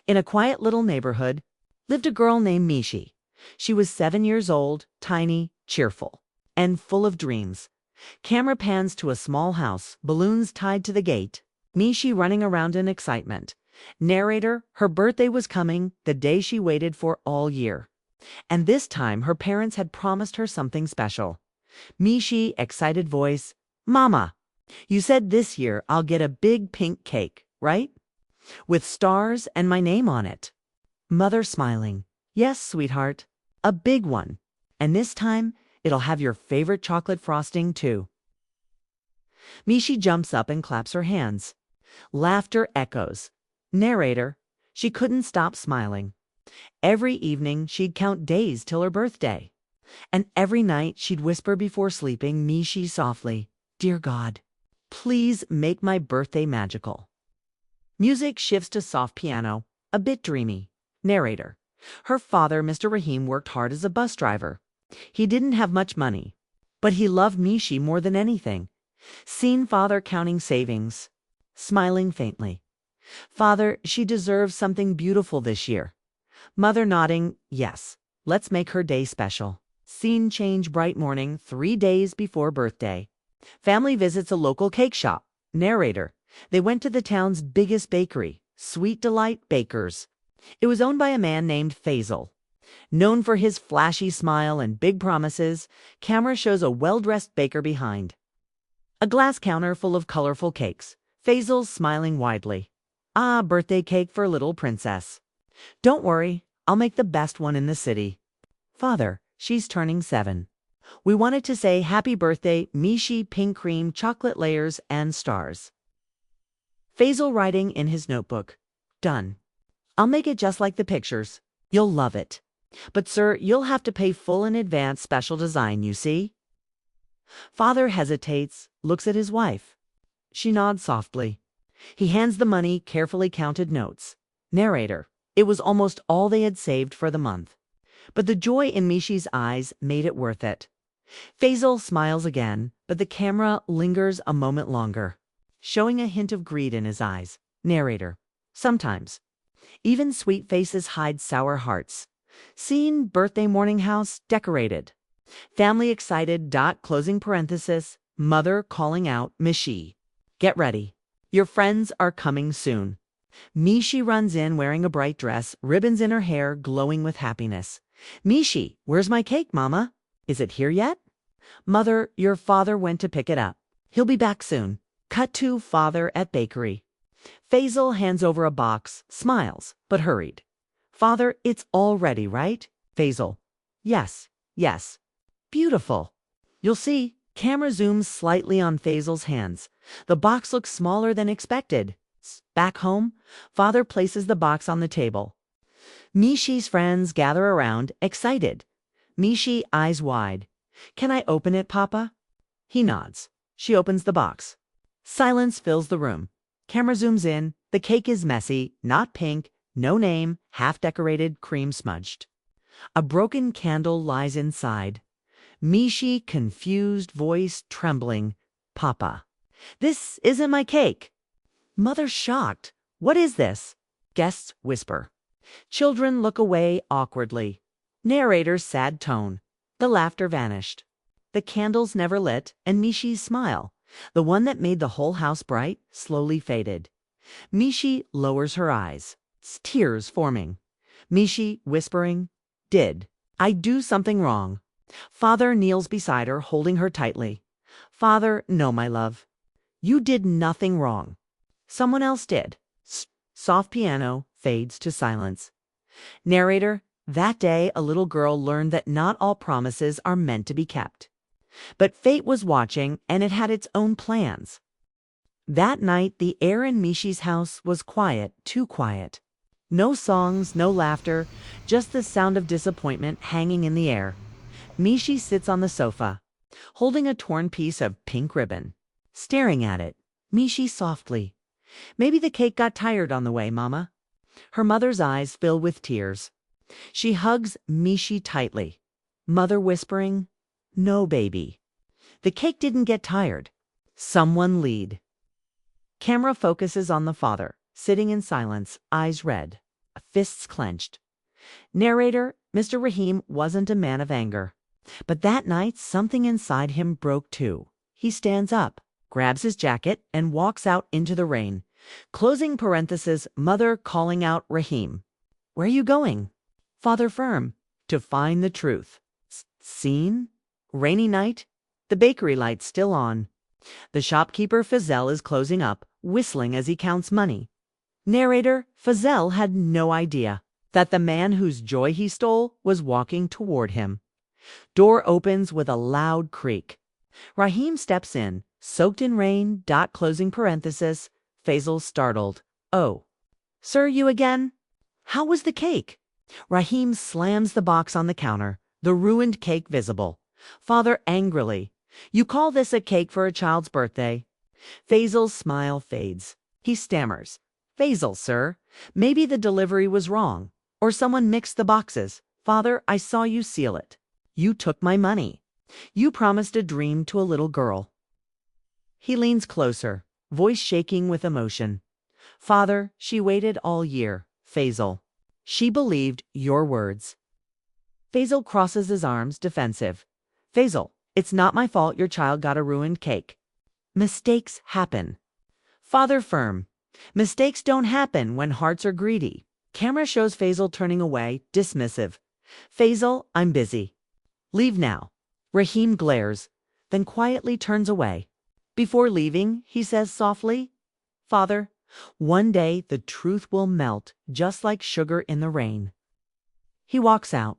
In a quiet little neighborhood lived a girl named Mishi. She was 7 years old, tiny, cheerful, and full of dreams. Camera pans to a small house, balloons tied to the gate, Mishi running around in excitement. Narrator, her birthday was coming, the day she waited for all year. And this time her parents had promised her something special. Mishi, excited voice, Mama, you said this year I'll get a big pink cake, right? With stars and my name on it. Mother smiling, yes, sweetheart, a big one. And this time it'll have your favorite chocolate frosting too. Mishi jumps up and claps her hands. Laughter echoes. Narrator, she couldn't stop smiling. Every evening she'd count days till her birthday. And every night she'd whisper before sleeping, Mishi softly, Dear God, please make my birthday magical. Music shifts to soft piano, a bit dreamy. Narrator, her father, Mr. Rahim, worked hard as a bus driver. He didn't have much money, but he loved Mishi more than anything. Seen father counting savings, smiling faintly. Father, she deserves something beautiful this year. Mother nodding, yes, let's make her day special. Scene change, bright morning, 3 days before birthday. Family visits a local cake shop. Narrator, they went to the town's biggest bakery, Sweet Delight Bakers. It was owned by a man named Faisal. Known for his flashy smile and big promises, camera shows a well-dressed baker behind. A glass counter full of colorful cakes. Faisal smiling widely. Ah, birthday cake for little princess. Don't worry, I'll make the best one in the city. Father, she's turning 7. We wanted to say happy birthday, Mishi, pink cream, chocolate layers, and stars. Faisal writing in his notebook. Done. I'll make it just like the pictures. You'll love it. But sir, you'll have to pay full in advance, special design, you see. Father hesitates, looks at his wife. She nods softly. He hands the money, carefully counted notes. Narrator, it was almost all they had saved for the month. But the joy in Mishi's eyes made it worth it. Faisal smiles again, but the camera lingers a moment longer, showing a hint of greed in his eyes. Narrator, sometimes. Even sweet faces hide sour hearts. Scene, birthday morning house, decorated. Family excited, closing parenthesis, mother calling out, Mishi, get ready. Your friends are coming soon. Mishi runs in wearing a bright dress, ribbons in her hair, glowing with happiness. Mishi, where's my cake, Mama? Is it here yet? Mother, your father went to pick it up. He'll be back soon. Cut to father at bakery. Faisal hands over a box, smiles, but hurried. Father, it's all ready, right? Faisal, yes, yes. Beautiful. You'll see. Camera zooms slightly on Faisal's hands. The box looks smaller than expected. Back home, father places the box on the table. Mishi's friends gather around, excited. Mishi, eyes wide. Can I open it, Papa? He nods. She opens the box. Silence fills the room. Camera zooms in. The cake is messy, not pink, no name, half-decorated, cream smudged. A broken candle lies inside. Mishi, confused, voice trembling. Papa, this isn't my cake. Mother shocked. What is this? Guests whisper. Children look away awkwardly. Narrator's sad tone. The laughter vanished. The candles never lit, and Mishi's smile, the one that made the whole house bright, slowly faded. Mishi lowers her eyes. Tears forming. Mishi whispering, Did I do something wrong? Father kneels beside her, holding her tightly. Father, no, my love. You did nothing wrong. Someone else did. Soft piano fades to silence. Narrator, that day a little girl learned that not all promises are meant to be kept. But fate was watching, and it had its own plans. That night, the air in Mishi's house was quiet, too quiet. No songs, no laughter, just the sound of disappointment hanging in the air. Mishi sits on the sofa, holding a torn piece of pink ribbon. Staring at it, Mishi softly. Maybe the cake got tired on the way, Mama. Her mother's eyes fill with tears. She hugs Mishi tightly. Mother whispering, No, baby. The cake didn't get tired. Someone lead. Camera focuses on the father, sitting in silence, eyes red. fists clenched. Narrator, Mr. Rahim wasn't a man of anger. But that night, something inside him broke too. He stands up, grabs his jacket, and walks out into the rain. Closing parenthesis, mother calling out Rahim. Where are you going? Father firm. To find the truth. Scene? Rainy night. The bakery light's still on. The shopkeeper Fazel is closing up, whistling as he counts money. Narrator, Fazel had no idea that the man whose joy he stole was walking toward him. Door opens with a loud creak. Rahim steps in, soaked in rain, closing parenthesis, Fazel startled. Oh. Sir, you again? How was the cake? Rahim slams the box on the counter, the ruined cake visible. Father angrily. You call this a cake for a child's birthday? Faisal's smile fades. He stammers. Faisal, sir, maybe the delivery was wrong. Or someone mixed the boxes. Father, I saw you seal it. You took my money. You promised a dream to a little girl. He leans closer, voice shaking with emotion. Father, she waited all year. Faisal. She believed your words. Faisal crosses his arms, defensive. Faisal, it's not my fault your child got a ruined cake. Mistakes happen. Father firm. Mistakes don't happen when hearts are greedy. Camera shows Faisal turning away, dismissive. Faisal, I'm busy. Leave now. Rahim glares, then quietly turns away. Before leaving, he says softly, Father, one day the truth will melt just like sugar in the rain. He walks out.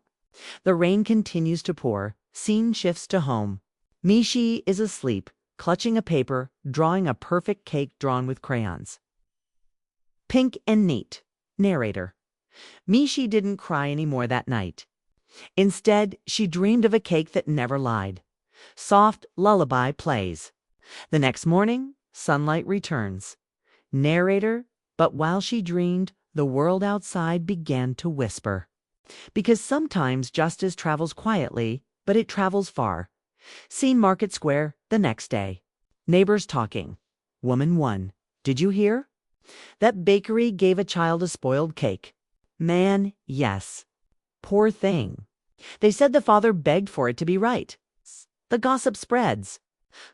The rain continues to pour. Scene shifts to home. Mishi is asleep, clutching a paper, drawing a perfect cake drawn with crayons. Pink and neat. Narrator. Mishi didn't cry anymore that night. Instead, she dreamed of a cake that never lied. Soft lullaby plays. The next morning, sunlight returns. Narrator, but while she dreamed, the world outside began to whisper. Because sometimes justice travels quietly, but it travels far. Scene Market Square the next day. Neighbors talking. Woman 1. Did you hear? That bakery gave a child a spoiled cake. Man, yes. Poor thing. They said the father begged for it to be right. The gossip spreads.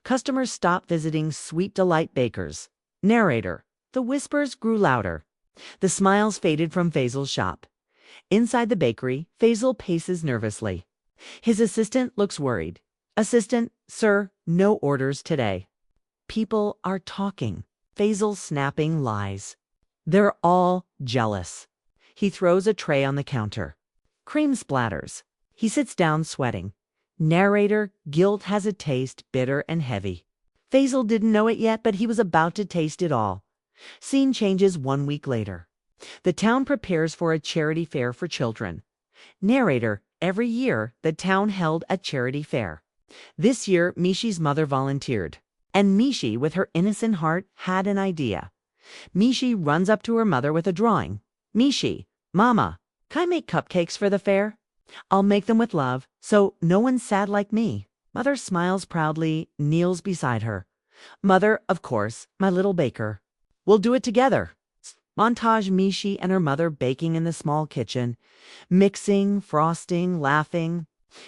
Customers stop visiting Sweet Delight bakers. Narrator. The whispers grew louder. The smiles faded from Faisal's shop. Inside the bakery, Faisal paces nervously. His assistant looks worried. Assistant, sir, no orders today. People are talking. Faisal snapping lies. They're all jealous. He throws a tray on the counter. Cream splatters. He sits down sweating. Narrator, guilt has a taste bitter and heavy. Faisal didn't know it yet, but he was about to taste it all. Scene changes 1 week later. The town prepares for a charity fair for children. Narrator, every year the town held a charity fair. This year, Mishi's mother volunteered. And Mishi, with her innocent heart, had an idea. Mishi runs up to her mother with a drawing. Mishi, Mama, can I make cupcakes for the fair? I'll make them with love, so no one's sad like me. Mother smiles proudly, kneels beside her. Mother, of course, my little baker. We'll do it together. Montage Mishi and her mother baking in the small kitchen, mixing, frosting, laughing.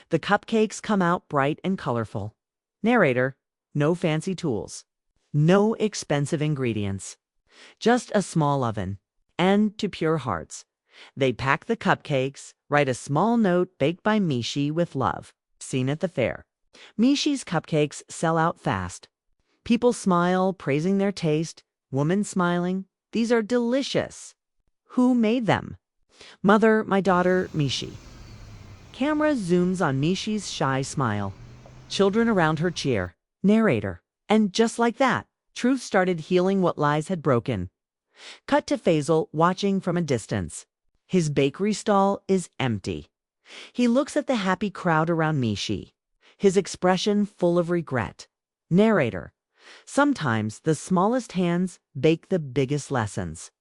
The cupcakes come out bright and colorful. Narrator, no fancy tools, no expensive ingredients, just a small oven, and to pure hearts. They pack the cupcakes, write a small note baked by Mishi with love. Seen at the fair. Mishi's cupcakes sell out fast. People smile, praising their taste. Woman smiling. These are delicious. Who made them? Mother, my daughter, Mishi. Camera zooms on Mishi's shy smile. Children around her cheer. Narrator. And just like that, truth started healing what lies had broken. Cut to Faisal watching from a distance. His bakery stall is empty. He looks at the happy crowd around Mishi, his expression full of regret. Narrator. Sometimes the smallest hands bake the biggest lessons.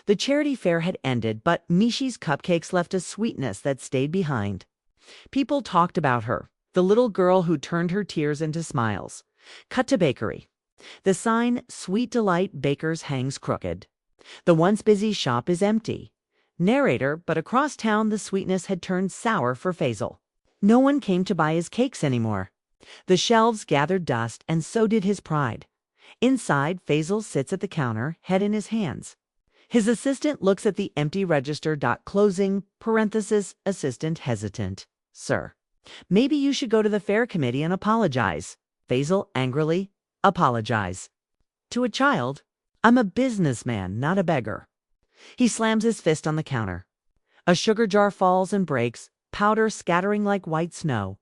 The charity fair had ended, but Mishi's cupcakes left a sweetness that stayed behind. People talked about her, the little girl who turned her tears into smiles. Cut to bakery. The sign, Sweet Delight Bakers, hangs crooked. The once busy shop is empty. Narrator, but across town the sweetness had turned sour for Faisal. No one came to buy his cakes anymore. The shelves gathered dust, and so did his pride. Inside, Faisal sits at the counter, head in his hands. His assistant looks at the empty register. Closing, parenthesis, assistant hesitant. Sir, maybe you should go to the fair committee and apologize. Faisal angrily, apologize. To a child? I'm a businessman, not a beggar. He slams his fist on the counter. A sugar jar falls and breaks, powder scattering like white snow.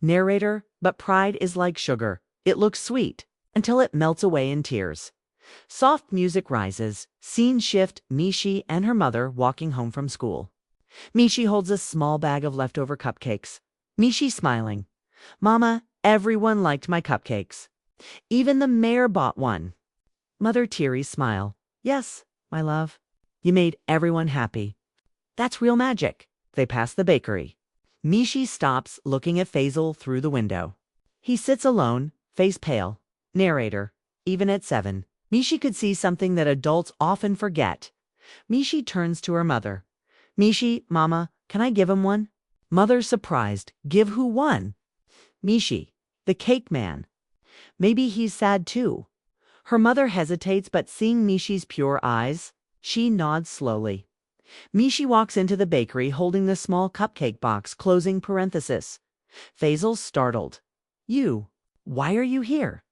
Narrator, but pride is like sugar. It looks sweet until it melts away in tears. Soft music rises. Scene shift, Mishi and her mother walking home from school. Mishi holds a small bag of leftover cupcakes. Mishi smiling. Mama, everyone liked my cupcakes. Even the mayor bought one. Mother teary smile. Yes, my love. You made everyone happy. That's real magic. They pass the bakery. Mishi stops, looking at Faisal through the window. He sits alone, face pale. Narrator. Even at 7, Mishi could see something that adults often forget. Mishi turns to her mother. Mishi, Mama, can I give him one? Mother surprised. Give who one? Mishi, the cake man. Maybe he's sad too. Her mother hesitates, but seeing Mishi's pure eyes, she nods slowly. Mishi walks into the bakery holding the small cupcake box, closing parenthesis. Faisal startled. You, why are you here?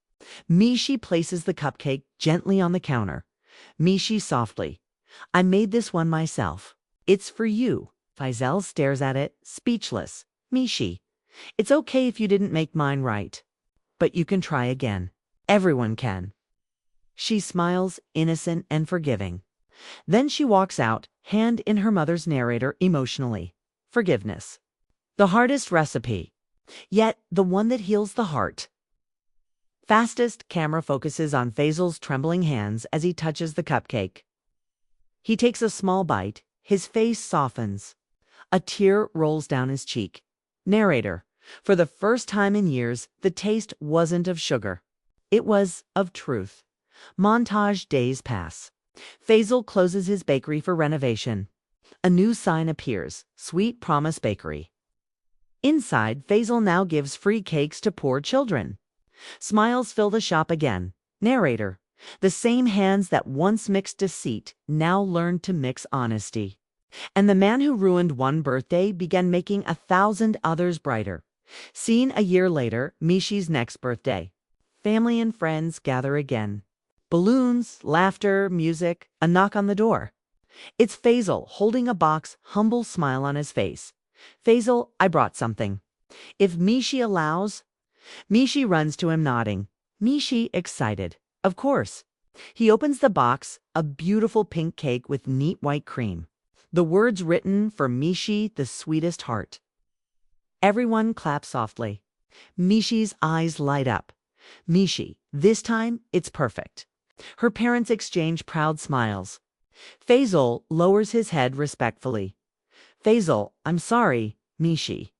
Mishi places the cupcake gently on the counter. Mishi softly. I made this one myself. It's for you. Faisal stares at it, speechless. Mishi, it's okay if you didn't make mine right. But you can try again. Everyone can. She smiles, innocent and forgiving. Then she walks out, hand in her mother's. Narrator emotionally. Forgiveness. The hardest recipe, yet the one that heals the heart. Fastest camera focuses on Faisal's trembling hands as he touches the cupcake. He takes a small bite. His face softens. A tear rolls down his cheek. Narrator. For the first time in years, the taste wasn't of sugar. It was of truth. Montage days pass. Faisal closes his bakery for renovation. A new sign appears. Sweet Promise Bakery. Inside, Faisal now gives free cakes to poor children. Smiles fill the shop again. Narrator. The same hands that once mixed deceit now learned to mix honesty. And the man who ruined one birthday began making 1,000 others brighter. Seen a year later, Mishi's next birthday. Family and friends gather again. Balloons, laughter, music, a knock on the door. It's Faisal holding a box, humble smile on his face. Faisal, I brought something. If Mishi allows. Mishi runs to him nodding. Mishi excited. Of course. He opens the box, a beautiful pink cake with neat white cream. The words written for Mishi, the sweetest heart. Everyone claps softly. Mishi's eyes light up. Mishi, this time it's perfect. Her parents exchange proud smiles. Faisal lowers his head respectfully. Faisal, I'm sorry, Mishi,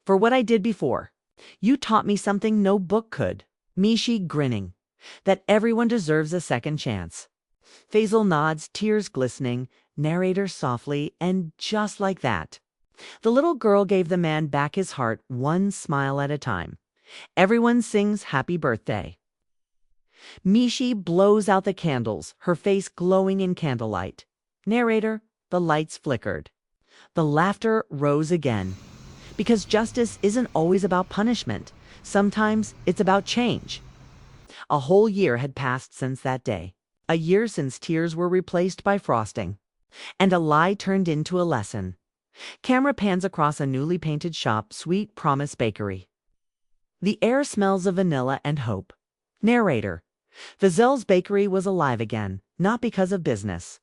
for what I did before. You taught me something no book could. Mishi grinning. That everyone deserves a second chance. Faisal nods, tears glistening. Narrator softly, and just like that, the little girl gave the man back his heart, one smile at a time. Everyone sings happy birthday. Mishi blows out the candles, her face glowing in candlelight. Narrator, the lights flickered. The laughter rose again. Because justice isn't always about punishment. Sometimes it's about change. A whole year had passed since that day. A year since tears were replaced by frosting. And a lie turned into a lesson. Camera pans across a newly painted shop, Sweet Promise Bakery. The air smells of vanilla and hope. Narrator. Faisal's bakery was alive again, not because of business,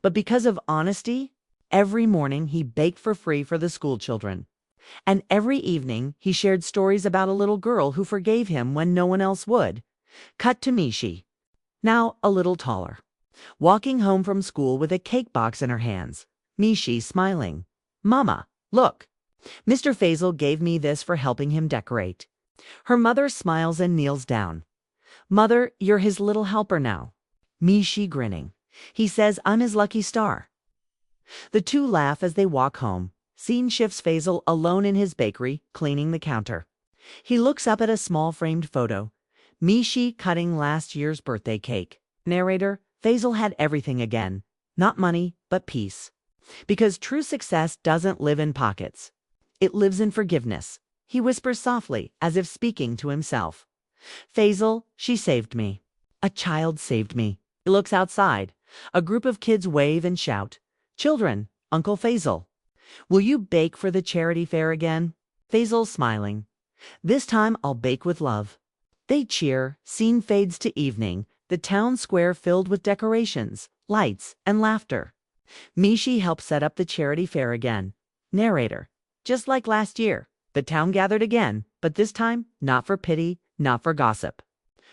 but because of honesty. Every morning he baked for free for the school children. And every evening he shared stories about a little girl who forgave him when no one else would. Cut to Mishi. Now a little taller. Walking home from school with a cake box in her hands. Mishi smiling. Mama, look. Mr. Faisal gave me this for helping him decorate. Her mother smiles and kneels down. Mother, you're his little helper now. Mishi grinning. He says I'm his lucky star. The two laugh as they walk home. Scene shifts Faisal alone in his bakery, cleaning the counter. He looks up at a small framed photo. Mishi cutting last year's birthday cake. Narrator, Faisal had everything again. Not money, but peace. Because true success doesn't live in pockets. It lives in forgiveness. He whispers softly, as if speaking to himself. Faisal, she saved me. A child saved me. He looks outside. A group of kids wave and shout. Children, Uncle Faisal. Will you bake for the charity fair again? Faisal smiling. This time I'll bake with love. They cheer. Scene fades to evening. The town square filled with decorations, lights, and laughter. Mishi helps set up the charity fair again. Narrator. Just like last year, the town gathered again, but this time not for pity, not for gossip.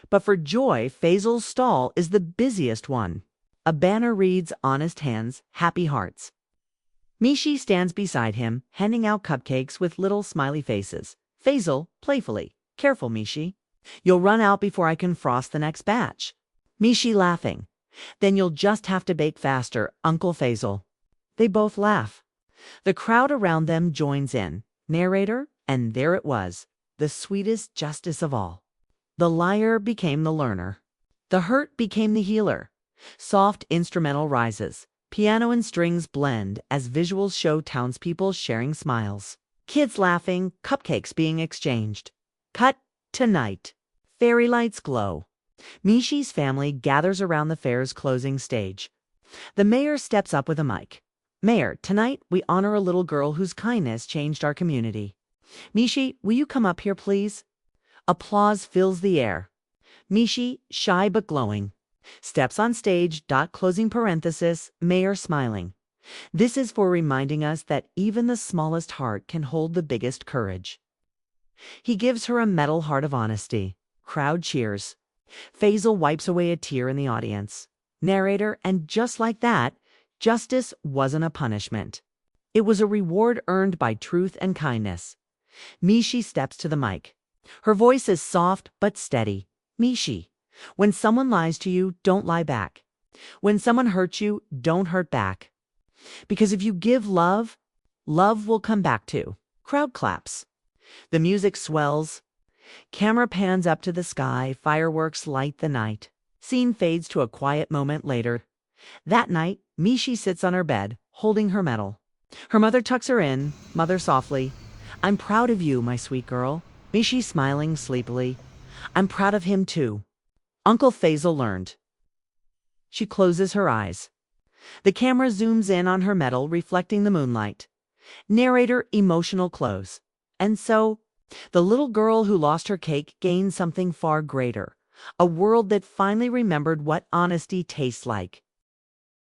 But for joy, Faisal's stall is the busiest one. A banner reads, Honest Hands, Happy Hearts. Mishi stands beside him, handing out cupcakes with little smiley faces. Faisal, playfully, Careful, Mishi. You'll run out before I can frost the next batch. Mishi laughing. Then you'll just have to bake faster, Uncle Faisal. They both laugh. The crowd around them joins in. Narrator, and there it was, the sweetest justice of all. The liar became the learner. The hurt became the healer. Soft instrumental rises. Piano and strings blend as visuals show townspeople sharing smiles. Kids laughing, cupcakes being exchanged. Cut to night. Fairy lights glow. Mishi's family gathers around the fair's closing stage. The mayor steps up with a mic. Mayor, tonight we honor a little girl whose kindness changed our community. Mishi, will you come up here, please? Applause fills the air. Mishi, shy but glowing, steps on stage. Closing parenthesis, mayor smiling. This is for reminding us that even the smallest heart can hold the biggest courage. He gives her a metal heart of honesty. Crowd cheers. Faisal wipes away a tear in the audience. Narrator, and just like that, justice wasn't a punishment. It was a reward earned by truth and kindness. Mishi steps to the mic. Her voice is soft but steady. Mishi, when someone lies to you, don't lie back. When someone hurts you, don't hurt back. Because if you give love, love will come back too. Crowd claps. The music swells. Camera pans up to the sky. Fireworks light the night. Scene fades to a quiet moment later. That night, Mishi sits on her bed, holding her medal. Her mother tucks her in, mother softly. I'm proud of you, my sweet girl. Mishi smiling sleepily. I'm proud of him too. Uncle Faisal learned. She closes her eyes. The camera zooms in on her medal, reflecting the moonlight. Narrator, emotional close. And so, the little girl who lost her cake gained something far greater. A world that finally remembered what honesty tastes like.